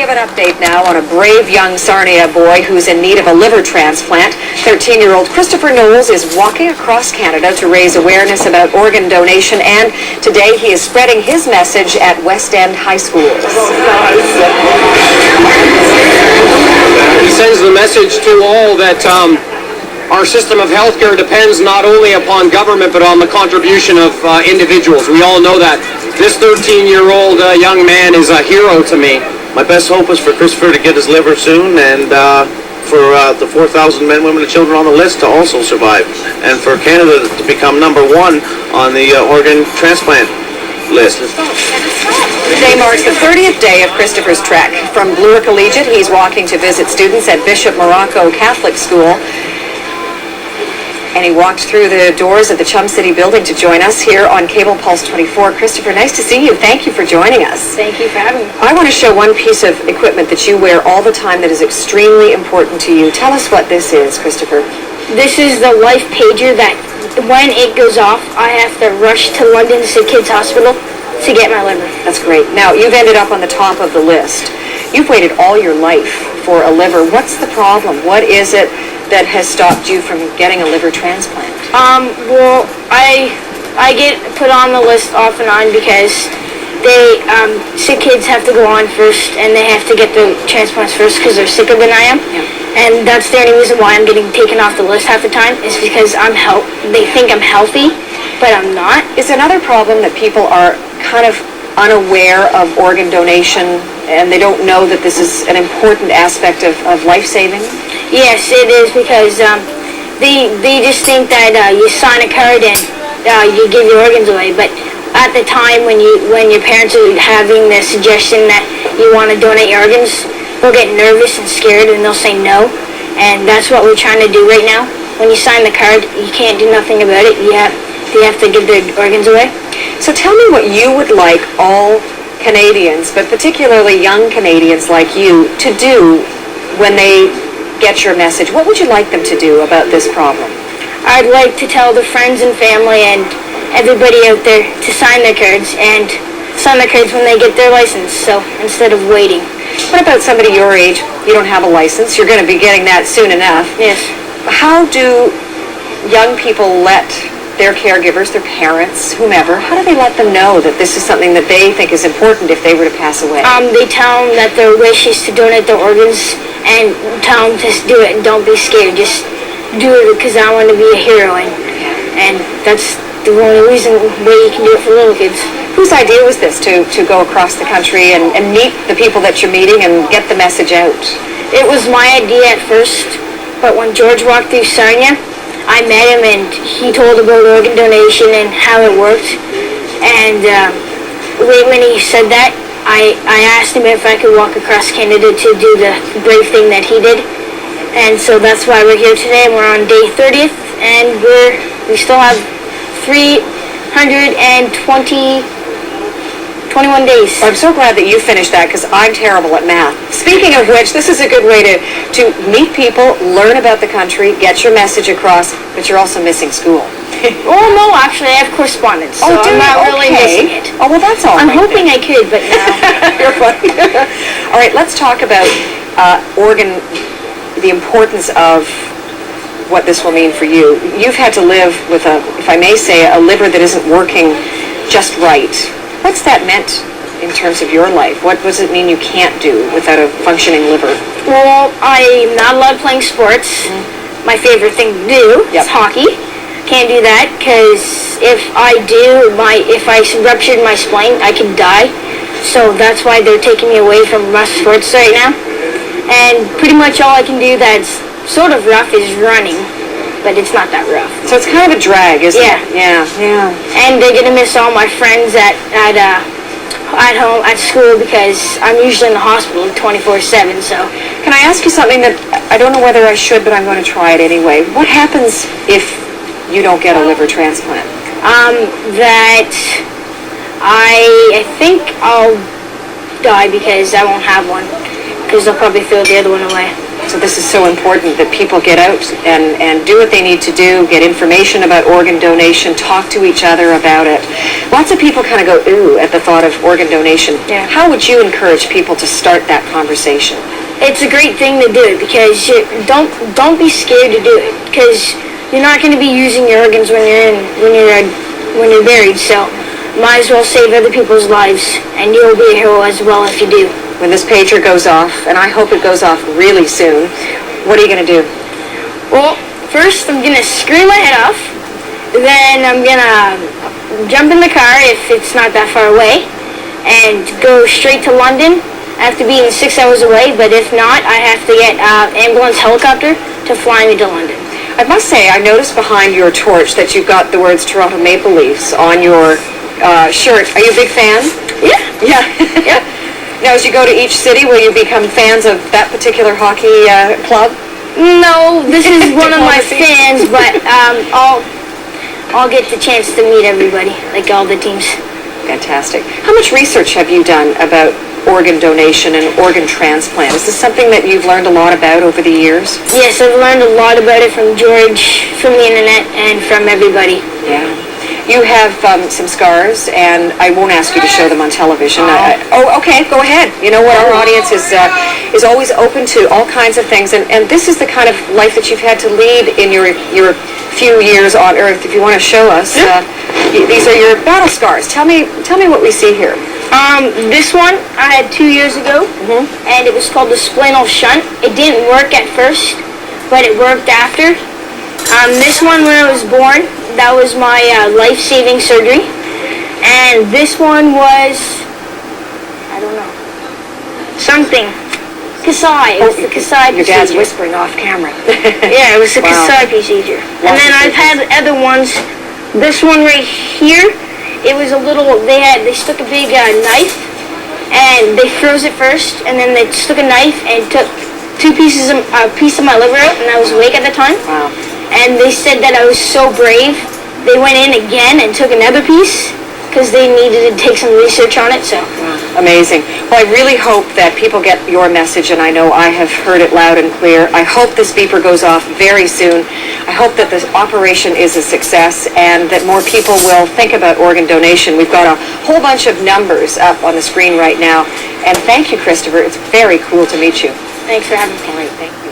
have an update now on a brave young Sarnia boy who's in need of a liver transplant. 13-year-old Kristopher Knowles is walking across Canada to raise awareness about organ donation, and today he is spreading his message at West End high schools. He sends the message to all that our system of healthcare depends not only upon government but on the contribution of individuals. We all know that. This 13-year-old young man is a hero to me. My best hope is for Kristopher to get his liver soon, and for the 4,000 men, women, and children on the list to also survive, and for Canada to become #1 on the organ transplant list. Today marks the 30th day of Kristopher's trek. From Bloor Collegiate, he's walking to visit students at Bishop Morocco Catholic School. And he walked through the doors of the Chum City building to join us here on Cable Pulse 24. Kristopher, nice to see you. Thank you for joining us. Thank you for having me. I want to show one piece of equipment that you wear all the time that is extremely important to you. Tell us what this is, Kristopher. This is the life pager that when it goes off, I have to rush to London St. Kitts Hospital to get my liver. That's great. Now, you've ended up on the top of the list. You've waited all your life for a liver. What's the problem? What is it that has stopped you from getting a liver transplant? Well, I get put on the list off and on because they, sick kids have to go on first and they have to get the transplants first because they're sicker than I am. Yeah. And that's the only reason why I'm getting taken off the list half the time is because they think I'm healthy, but I'm not. Is another problem that people are kind of unaware of organ donation and they don't know that this is an important aspect of life-saving? Yes, it is because they just think that you sign a card and you give your organs away. But at the time when your parents are having the suggestion that you want to donate your organs, they'll get nervous and scared and they'll say no. And that's what we're trying to do right now. When you sign the card, you can't do nothing about it. You have to give their organs away. So tell me what you would like all Canadians, but particularly young Canadians like you, to do when they get your message. What would you like them to do about this problem? I'd like to tell their friends and family and everybody out there to sign their cards and sign their cards when they get their license, so instead of waiting. What about somebody your age? You don't have a license. You're going to be getting that soon enough. Yes. How do young people let their caregivers, their parents, whomever, how do they let them know that this is something that they think is important if they were to pass away? They tell them that their wish is to donate their organs and tell them to do it and don't be scared. Just do it because I want to be a hero, and that's the only way you can do it for little kids. Whose idea was this to go across the country and meet the people that you're meeting and get the message out? It was my idea at first, but when George walked through Sarnia, I met him and he told about organ donation and how it worked. And when he said that, I asked him if I could walk across Canada to do the brave thing that he did. And so that's why we're here today. We're on day 30th and we still have 321 days. I'm so glad that you finished that because I'm terrible at math. Speaking of which, this is a good way to meet people, learn about the country, get your message across, but you're also missing school. Oh no, actually I have correspondence, so I'm not really missing it. Oh, well, that's all I'm right hoping then. I could, but no. You're funny. All right, let's talk about the importance of what this will mean for you. You've had to live with if I may say, a liver that isn't working just right. What's that meant in terms of your life? What does it mean you can't do without a functioning liver? Well, I'm not allowed playing sports. My favorite thing to do is hockey. Can't do that because if I ruptured my spine, I could die. So that's why they're taking me away from sports right now. And pretty much all I can do that's sort of rough is running, but it's not that rough. So it's kind of a drag, isn't it? Yeah. And they're gonna miss all my friends at home, at school, because I'm usually in the hospital 24/7. So can I ask you something that I don't know whether I should, but I'm going to try it anyway? What happens if you don't get a liver transplant? That I think I'll die because I won't have one, because they'll probably throw the other one away. So this is so important that people get out and do what they need to do, get information about organ donation, talk to each other about it. Lots of people kind of go, ooh, at the thought of organ donation. Yeah. How would you encourage people to start that conversation? It's a great thing to do it because don't be scared to do it because you're not going to be using your organs when you're buried. So might as well save other people's lives, and you'll be a hero as well if you do. When this pager goes off, and I hope it goes off really soon, what are you going to do? Well, first I'm going to scream my head off. Then I'm going to jump in the car if it's not that far away and go straight to London. I have to be in 6 hours away, but if not, I have to get an ambulance helicopter to fly me to London. I must say, I noticed behind your torch that you've got the words Toronto Maple Leafs on your shirt. Are you a big fan? Yeah. Yeah. Yeah. Now, as you go to each city, will you become fans of that particular hockey club? No, this is one of my Diplomacy. fans, but I'll get the chance to meet everybody, like all the teams. Fantastic. How much research have you done about organ donation and organ transplant? Is this something that you've learned a lot about over the years? Yes, I've learned a lot about it from George, from the internet, and from everybody. Yeah. You have some scars, and I won't ask you to show them on television. Okay, go ahead. You know what, our audience is always open to all kinds of things, and this is the kind of life that you've had to lead in your few years on Earth. If you want to show us, these are your battle scars. Tell me what we see here. This one I had 2 years ago, and it was called the splanal shunt. It didn't work at first, but it worked after. This one, when I was born, that was my life-saving surgery. And this one was, I don't know, something. Kasai. It was the Kasai Your dad's procedure. whispering off camera. Yeah, it was the Wow. Kasai procedure. And then I've had other ones. This one right here, it was a little, they stuck a big knife, and they froze it first, and then they stuck a knife and took a piece of my liver out, and I was awake at the time. Wow. And they said that I was so brave. They went in again and took another piece because they needed to take some research on it. So Amazing. Well, I really hope that people get your message, and I know I have heard it loud and clear. I hope this beeper goes off very soon. I hope that this operation is a success and that more people will think about organ donation. We've got a whole bunch of numbers up on the screen right now. And thank you, Kristopher. It's very cool to meet you. thanks for having me. All right, thank you.